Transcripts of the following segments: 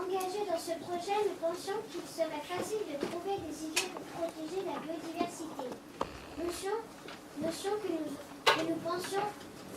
engagés dans ce projet, nous pensions qu'il serait facile de trouver des idées pour protéger la biodiversité. Notion que nous pensions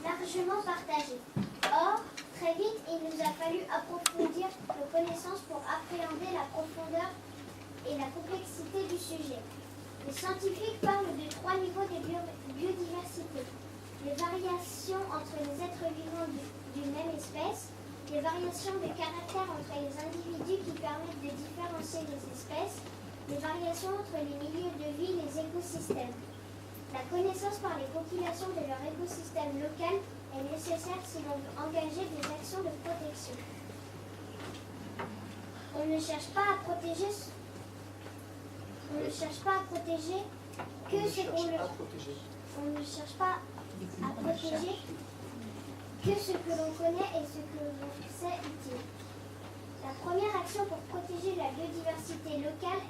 largement partagée. Or, très vite, il nous a fallu approfondir nos connaissances pour appréhender la profondeur et la complexité du sujet. Les scientifiques parlent de 3 niveaux de biodiversité. Les variations entre les êtres vivants d'une même espèce, les variations de caractère entre les individus qui permettent de différencier les espèces, les variations entre les milieux de vie et les écosystèmes. La connaissance par les populations de leur écosystème local est nécessaire si l'on veut engager des actions de protection. On ne cherche pas à protéger que ce qu'on On ne cherche pas à protéger que ce que l'on connaît et ce que l'on sait utile. La première action pour protéger la biodiversité locale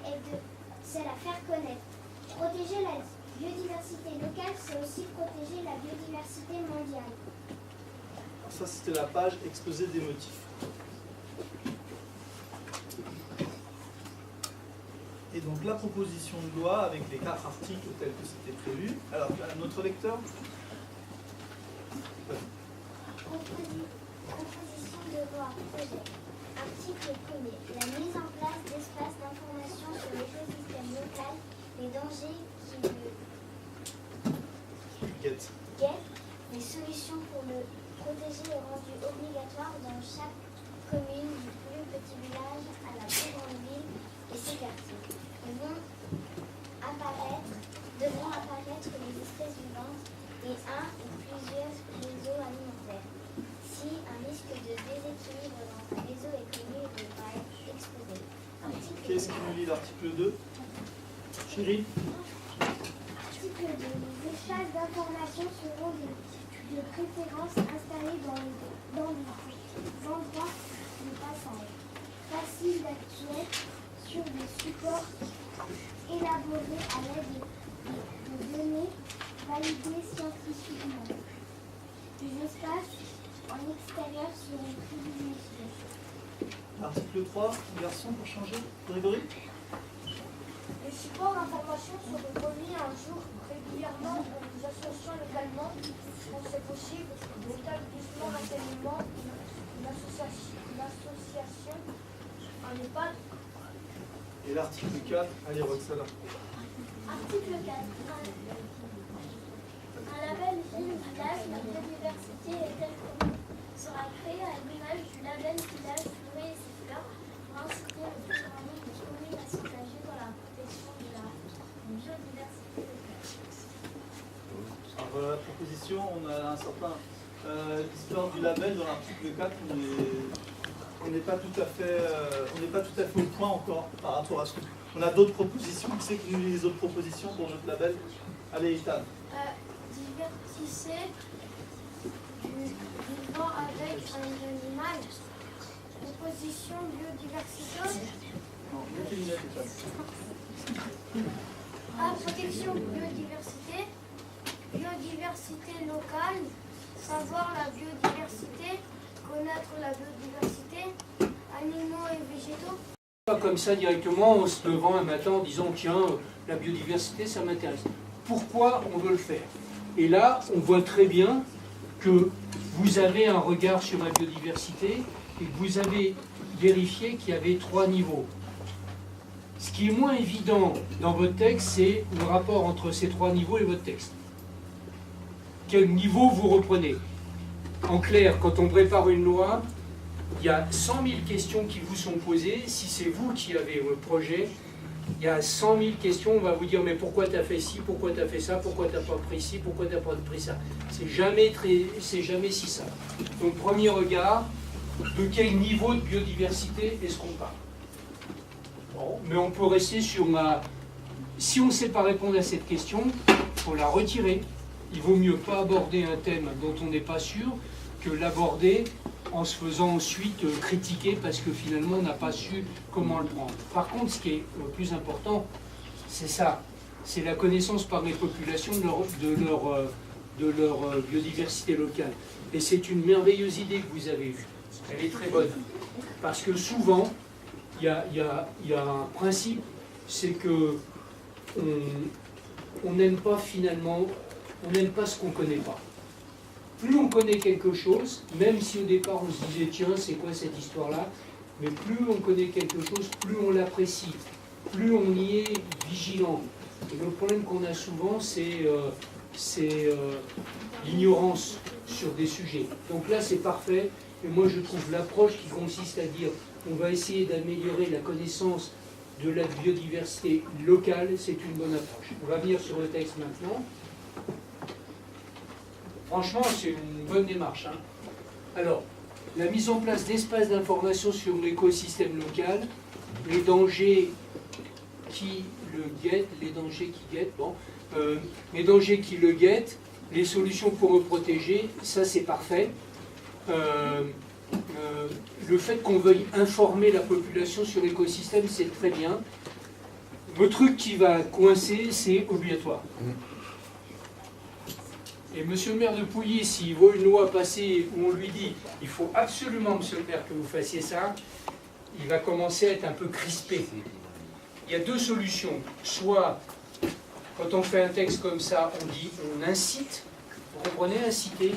c'est la faire connaître. Protéger la biodiversité locale, c'est aussi protéger la biodiversité mondiale. Alors ça, c'était la page exposé des motifs. Et donc la proposition de loi avec les 4 articles tels que c'était prévu. Alors, notre lecteur. Proposition de loi, projet. Article 1er. La mise en place d'espaces d'information sur l'écosystème local, les dangers qui le guettent, les solutions pour le protéger est rendu obligatoire dans chaque commune, du plus petit village à la plus grande ville et ses quartiers. Devront apparaître les espèces vivantes et un ou plusieurs réseaux alimentaires. Si un risque de déséquilibre dans un réseau est connu, il devra être exposé. Qu'est-ce qui nous lit l'article 2? Chérie? Article 2. Les espaces d'information seront de préférence installés dans les endroits de passage, faciles d'accès sur des supports élaborés à l'aide de données validées scientifiquement. Les espaces en extérieur seront privilégiés. Article 3, garçon pour changer. Grégory? Les supports d'information seront remis un jour régulièrement aux associations localement, quand c'est possible, l'établissement d'enseignement, une association, un EHPAD. Et l'article 4, allez Roxana. Article 4. Un label ville village, la biodiversité est telle commune sera créé à l'image du label village forêt et ses fleurs pour inciter le plus grand nombre de communes à s'engager dans la protection de la biodiversité locale. Alors voilà la proposition, on a un certain l'histoire du label dans l'article 4, on n'est pas tout à fait au point encore par rapport à ce que. On a d'autres propositions. Qui c'est qui nous lit les autres propositions pour notre label? Allez, Ethan. Divertissez du vivant avec un animal. Proposition biodiversité. Non, mettez les lunettes, Ethan. Protection biodiversité. Biodiversité locale. Savoir la biodiversité. Connaître la biodiversité. Animaux et végétaux. Pas comme ça directement en se levant un matin en disant tiens, la biodiversité ça m'intéresse. Pourquoi on veut le faire? Et là, on voit très bien que vous avez un regard sur la biodiversité et que vous avez vérifié qu'il y avait 3 niveaux. Ce qui est moins évident dans votre texte, c'est le rapport entre ces 3 niveaux et votre texte. Quel niveau vous reprenez? En clair, quand on prépare une loi, il y a 100 000 questions qui vous sont posées. Si c'est vous qui avez le projet, il y a 100 000 questions. On va vous dire mais pourquoi tu as fait ci, pourquoi tu as fait ça, pourquoi tu n'as pas pris ci, pourquoi tu n'as pas pris ça. C'est jamais si ça. Donc premier regard, de quel niveau de biodiversité est-ce qu'on parle? Bon, mais on peut rester sur ma... Si on ne sait pas répondre à cette question, il faut la retirer. Il vaut mieux pas aborder un thème dont on n'est pas sûr que l'aborder en se faisant ensuite critiquer parce que finalement on n'a pas su comment le prendre. Par contre, ce qui est le plus important, c'est ça, c'est la connaissance par les populations de leur biodiversité locale. Et c'est une merveilleuse idée que vous avez eue. Elle est très bonne. Parce que souvent, il y a un principe, c'est que on n'aime pas finalement, on n'aime pas ce qu'on ne connaît pas. Plus on connaît quelque chose, même si au départ on se disait tiens c'est quoi cette histoire-là, mais plus on connaît quelque chose, plus on l'apprécie, plus on y est vigilant. Et le problème qu'on a souvent, c'est l'ignorance sur des sujets. Donc là c'est parfait, et moi je trouve l'approche qui consiste à dire on va essayer d'améliorer la connaissance de la biodiversité locale, c'est une bonne approche. On va venir sur le texte maintenant. Franchement, c'est une bonne démarche. Hein. Alors, la mise en place d'espaces d'information sur l'écosystème local, les dangers qui le guettent, les dangers qui guettent, bon, les dangers qui le guettent, les solutions pour le protéger, ça c'est parfait. Le fait qu'on veuille informer la population sur l'écosystème, c'est très bien. Le truc qui va coincer, c'est obligatoire. Et monsieur le maire de Pouilly, s'il voit une loi passer où on lui dit il faut absolument, monsieur le maire, que vous fassiez ça, il va commencer à être un peu crispé. Il y a deux solutions. Soit, quand on fait un texte comme ça, on dit on incite, vous comprenez, inciter,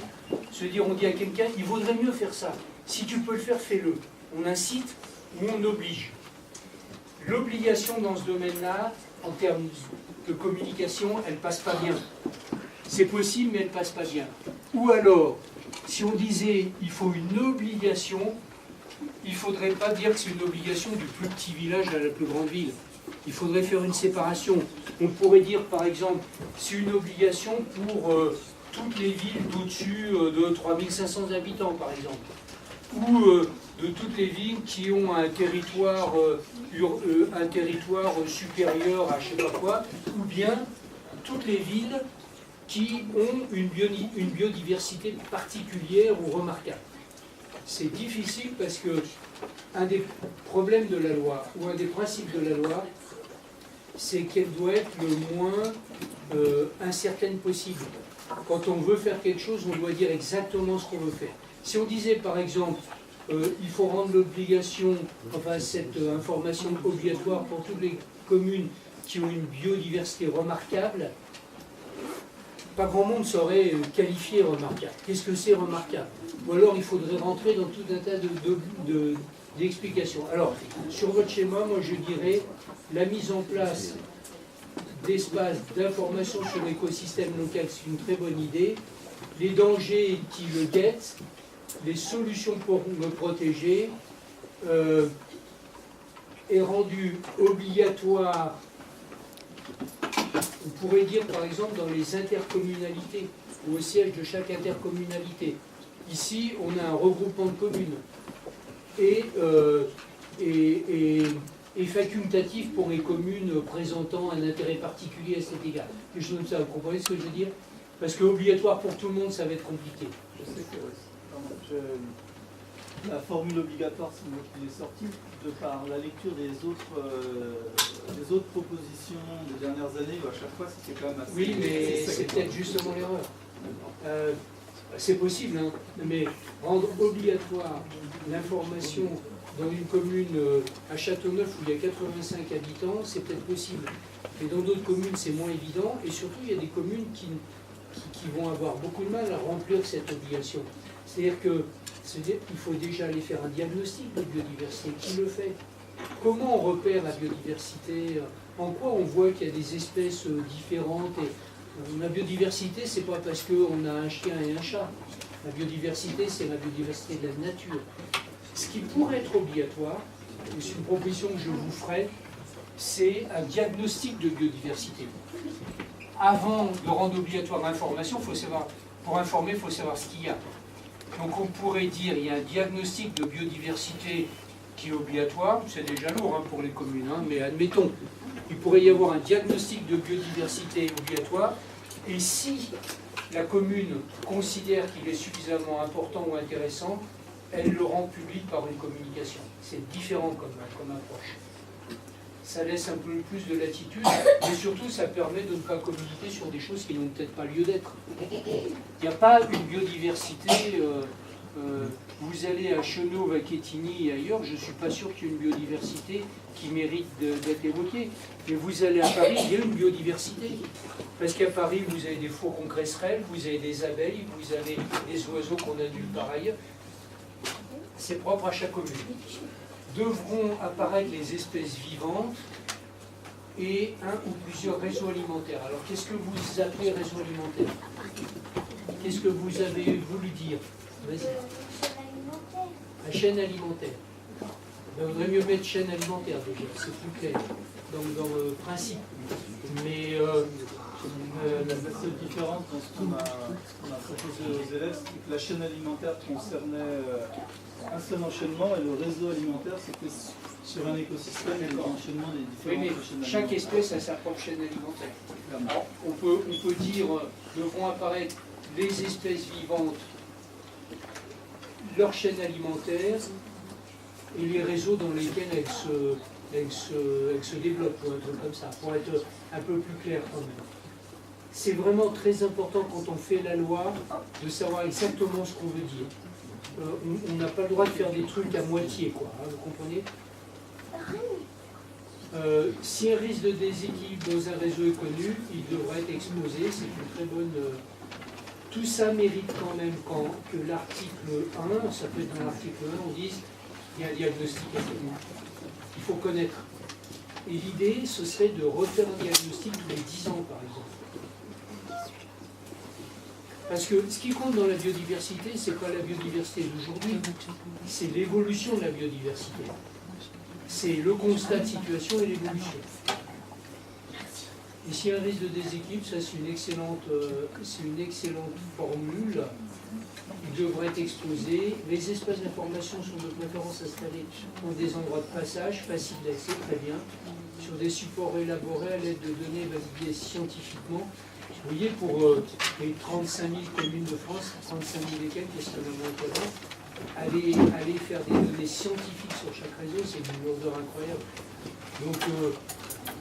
se dire on dit à quelqu'un il vaudrait mieux faire ça. Si tu peux le faire, fais-le. On incite ou on oblige. L'obligation dans ce domaine-là, en termes de communication, elle ne passe pas bien. C'est possible, mais elle ne passe pas bien. Ou alors, si on disait il faut une obligation, il ne faudrait pas dire que c'est une obligation du plus petit village à la plus grande ville. Il faudrait faire une séparation. On pourrait dire, par exemple, c'est une obligation pour toutes les villes d'au-dessus de 3500 habitants, par exemple. Ou de toutes les villes qui ont un territoire supérieur à je ne sais pas quoi, ou bien toutes les villes qui ont une biodiversité particulière ou remarquable. C'est difficile parce que un des problèmes de la loi, ou un des principes de la loi, c'est qu'elle doit être le moins incertaine possible. Quand on veut faire quelque chose, on doit dire exactement ce qu'on veut faire. Si on disait par exemple, il faut rendre l'obligation, enfin cette information obligatoire pour toutes les communes qui ont une biodiversité remarquable, pas grand monde saurait qualifier remarquable. Qu'est-ce que c'est remarquable? Ou alors il faudrait rentrer dans tout un tas d'explications. Alors, sur votre schéma, moi je dirais la mise en place d'espaces d'information sur l'écosystème local, c'est une très bonne idée. Les dangers qui le guettent, les solutions pour le protéger, est rendu obligatoire. On pourrait dire par exemple dans les intercommunalités ou au siège de chaque intercommunalité. Ici, on a un regroupement de communes et facultatif pour les communes présentant un intérêt particulier à cet égard. Quelque chose comme ça, vous comprenez ce que je veux dire? Parce que obligatoire pour tout le monde, ça va être compliqué. Je sais que la formule obligatoire, c'est moi qui l'ai sortie, de par la lecture des autres propositions des dernières années, où à chaque fois c'était quand même assez... Oui, mais c'est peut-être justement l'erreur. C'est possible, hein, mais rendre obligatoire l'information dans une commune à Châteauneuf où il y a 85 habitants, c'est peut-être possible. Mais dans d'autres communes, c'est moins évident, et surtout, il y a des communes qui vont avoir beaucoup de mal à remplir cette obligation. C'est-à-dire qu'il faut déjà aller faire un diagnostic de biodiversité. Qui le fait? Comment on repère la biodiversité? En quoi on voit qu'il y a des espèces différentes? Et la biodiversité, c'est pas parce qu'on a un chien et un chat. La biodiversité, c'est la biodiversité de la nature. Ce qui pourrait être obligatoire, et c'est une proposition que je vous ferai, c'est un diagnostic de biodiversité. Avant de rendre obligatoire l'information, pour informer, il faut savoir ce qu'il y a. Donc on pourrait dire qu'il y a un diagnostic de biodiversité qui est obligatoire, c'est déjà lourd pour les communes, hein, mais admettons, il pourrait y avoir un diagnostic de biodiversité obligatoire, et si la commune considère qu'il est suffisamment important ou intéressant, elle le rend public par une communication. C'est différent comme approche. Ça laisse un peu plus de latitude, mais surtout ça permet de ne pas communiquer sur des choses qui n'ont peut-être pas lieu d'être. Il n'y a pas une biodiversité Vous allez à Chenauve, à Quetigny et ailleurs, je ne suis pas sûr qu'il y ait une biodiversité qui mérite d'être évoquée. Mais vous allez à Paris, il y a une biodiversité. Parce qu'à Paris, vous avez des faucons cresserelles, vous avez des abeilles, vous avez des oiseaux qu'on a nulle part ailleurs. C'est propre à chaque commune. Devront apparaître les espèces vivantes et un ou plusieurs réseaux alimentaires. Alors, qu'est-ce que vous appelez réseau alimentaire? Qu'est-ce que vous avez voulu dire? Vas-y. La chaîne alimentaire. Il vaudrait mieux mettre chaîne alimentaire déjà, c'est plus clair dans le principe. Mais la seule différence dans ce qu'on a proposé aux élèves, c'est que la chaîne alimentaire concernait un seul enchaînement et le réseau alimentaire, c'était sur un écosystème et l'enchaînement des différentes oui, chaînes mais chaque alimentaires. espèce a sa propre chaîne alimentaire. Alors, on peut dire, devront apparaître les espèces vivantes, leur chaîne alimentaire et les réseaux dans lesquels elles se développent, ou un truc comme ça, pour être un peu plus clair quand même. C'est vraiment très important quand on fait la loi de savoir exactement ce qu'on veut dire. On n'a pas le droit de faire des trucs à moitié, quoi, hein, vous comprenez? Si un risque de déséquilibre dans un réseau est connu, il devrait être exposé, c'est une très bonne... Tout ça mérite quand même que l'article 1, ça peut être dans l'article 1, on dise il y a un diagnostic à faire. Il faut connaître. Et l'idée, ce serait de refaire un diagnostic tous les 10 ans, par exemple. Parce que ce qui compte dans la biodiversité, c'est pas la biodiversité d'aujourd'hui, c'est l'évolution de la biodiversité. C'est le constat de situation et l'évolution. Et s'il y a un risque de déséquilibre, ça c'est une excellente formule. Il devrait être exposé. Les espaces d'information sont de préférence installés dans des endroits de passage, faciles d'accès, très bien, sur des supports élaborés à l'aide de données validées scientifiquement. Vous voyez, pour les 35 000 communes de France, 35 000 et quelques, qu'est-ce qu'on a maintenant, aller faire des données scientifiques sur chaque réseau, c'est d'une lourdeur incroyable. Donc,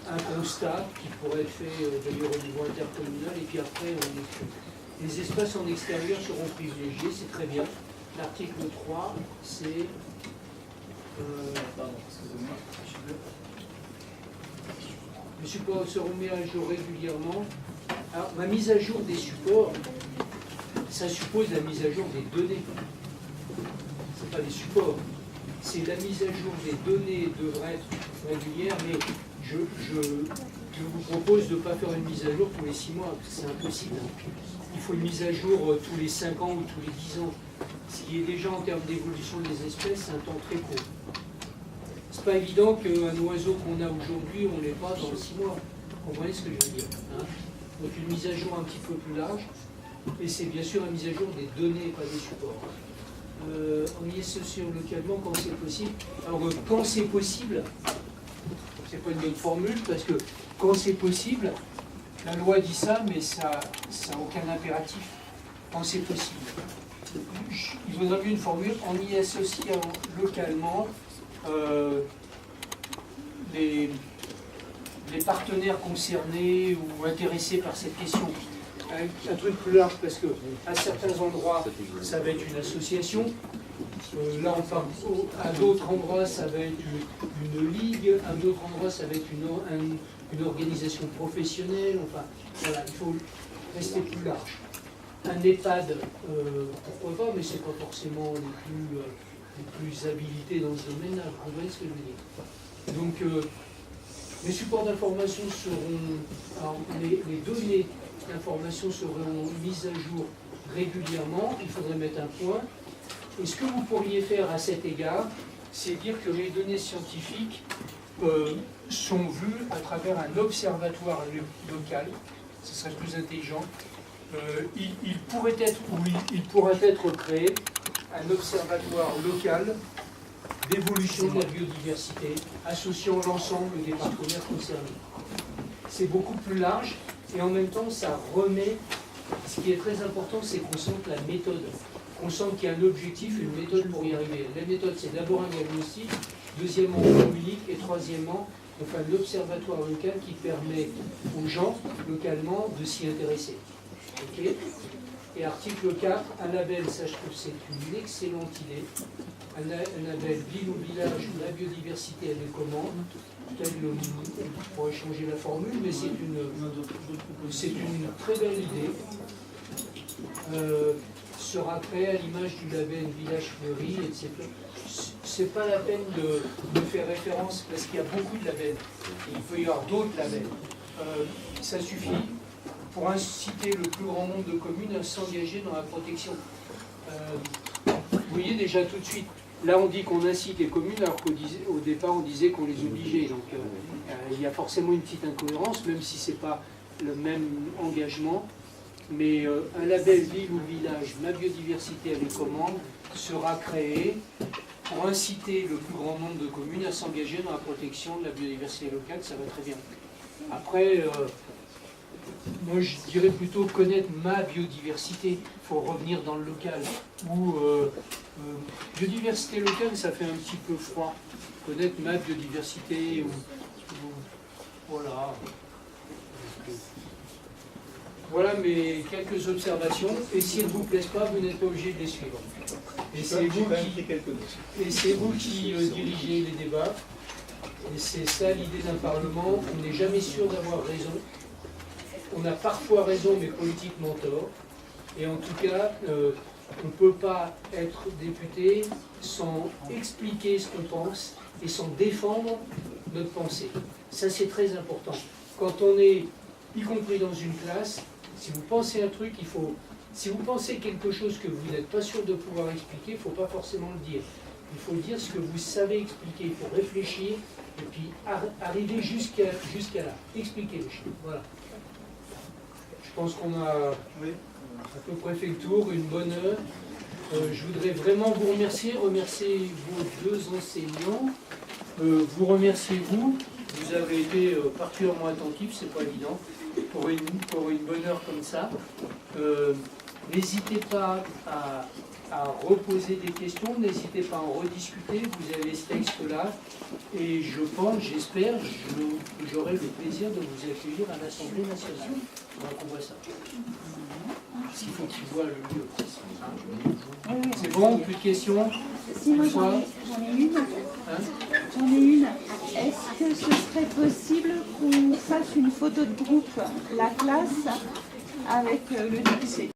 un constat qui pourrait être fait d'ailleurs au niveau intercommunal, et puis après, les espaces en extérieur seront privilégiés, c'est très bien. L'article 3, c'est... Pardon, excusez-moi. Le support se remet à jour régulièrement. Alors, ma mise à jour des supports, ça suppose la mise à jour des données. Ce n'est pas des supports. C'est la mise à jour des données devrait être régulière, mais je vous propose de ne pas faire une mise à jour tous les 6 mois, parce que c'est impossible. Il faut une mise à jour tous les 5 ans ou tous les 10 ans. Ce qui est déjà en termes d'évolution des espèces, c'est un temps très court. C'est pas évident qu'un oiseau qu'on a aujourd'hui, on ne l'ait pas dans 6 mois. Vous comprenez ce que je veux dire, hein? Donc une mise à jour un petit peu plus large, et c'est bien sûr la mise à jour des données, pas des supports. On y est sur localement quand c'est possible. Alors quand c'est possible, c'est pas une bonne formule, parce que quand c'est possible, la loi dit ça, mais ça n'a aucun impératif. Quand c'est possible. Il faudrait mieux une formule en y associant localement les partenaires concernés ou intéressés par cette question. Un truc plus large, parce que à certains endroits, ça va être une association. Là, on parle, à d'autres endroits, ça va être une ligue. À d'autres endroits, ça va être une organisation professionnelle. Enfin, voilà, il faut rester plus large. Un EHPAD, pourquoi pas, mais c'est pas forcément les plus habilités dans ce domaine-là. Vous voyez ce que je veux dire. Donc, les supports d'information seront, alors, les données d'information seront mises à jour régulièrement. Il faudrait mettre un point. Et ce que vous pourriez faire à cet égard, c'est dire que les données scientifiques sont vues à travers un observatoire local. Ce serait plus intelligent. Il pourrait être créé un observatoire local d'évolution de la biodiversité, associant l'ensemble des partenaires concernés. C'est beaucoup plus large et en même temps ça remet, ce qui est très important, c'est qu'on sente la méthode. On sent qu'il y a un objectif, une méthode pour y arriver. La méthode, c'est d'abord un diagnostic, deuxièmement, on communique, et troisièmement, enfin, l'observatoire local qui permet aux gens, localement, de s'y intéresser. Ok. Et article 4, un label, ça je trouve c'est une excellente idée. Un label ville ou village où la biodiversité elle est commande. On pourrait changer la formule, mais c'est une très belle idée. Sera créé à l'image du label Village Fleuri, etc. C'est pas la peine de faire référence parce qu'il y a beaucoup de labels. Il peut y avoir d'autres labels. Ça suffit pour inciter le plus grand nombre de communes à s'engager dans la protection. Vous voyez déjà tout de suite, là on dit qu'on incite les communes alors qu'au départ on disait qu'on les obligeait. Donc il y a forcément une petite incohérence, même si ce n'est pas le même engagement. Mais un label ville ou village, ma biodiversité elle est commande, sera créé pour inciter le plus grand nombre de communes à s'engager dans la protection de la biodiversité locale, ça va très bien. Après, moi je dirais plutôt connaître ma biodiversité, il faut revenir dans le local. Ou biodiversité locale, ça fait un petit peu froid. Connaître ma biodiversité, voilà. Voilà mes quelques observations, et si elles ne vous plaisent pas, vous n'êtes pas obligé de les suivre. Et c'est vous qui dirigez les débats, et c'est ça l'idée d'un Parlement, on n'est jamais sûr d'avoir raison, on a parfois raison mais politiquement tort, et en tout cas, on ne peut pas être député sans expliquer ce qu'on pense et sans défendre notre pensée. Ça c'est très important. Quand on est, y compris dans une classe, si vous pensez un truc, si vous pensez quelque chose que vous n'êtes pas sûr de pouvoir expliquer, il ne faut pas forcément le dire. Il faut dire ce que vous savez expliquer, il faut réfléchir et puis arriver jusqu'à là. Expliquer les choses. Voilà. Je pense qu'on a à peu près fait le tour, une bonne heure. Je voudrais vraiment vous remercier vos deux enseignants, vous remercier vous. Vous avez été particulièrement attentifs, c'est pas évident, pour une bonne heure comme ça. N'hésitez pas à reposer des questions, n'hésitez pas à en rediscuter, vous avez ce texte-là, et je pense, j'espère, j'aurai le plaisir de vous accueillir à l'Assemblée nationale. On voit ça. S'il faut qu'ils voient le lieu. C'est bon, plus de questions? Si moi j'en ai une. J'en ai une. Est-ce que ce serait possible qu'on fasse une photo de groupe, la classe, avec le député?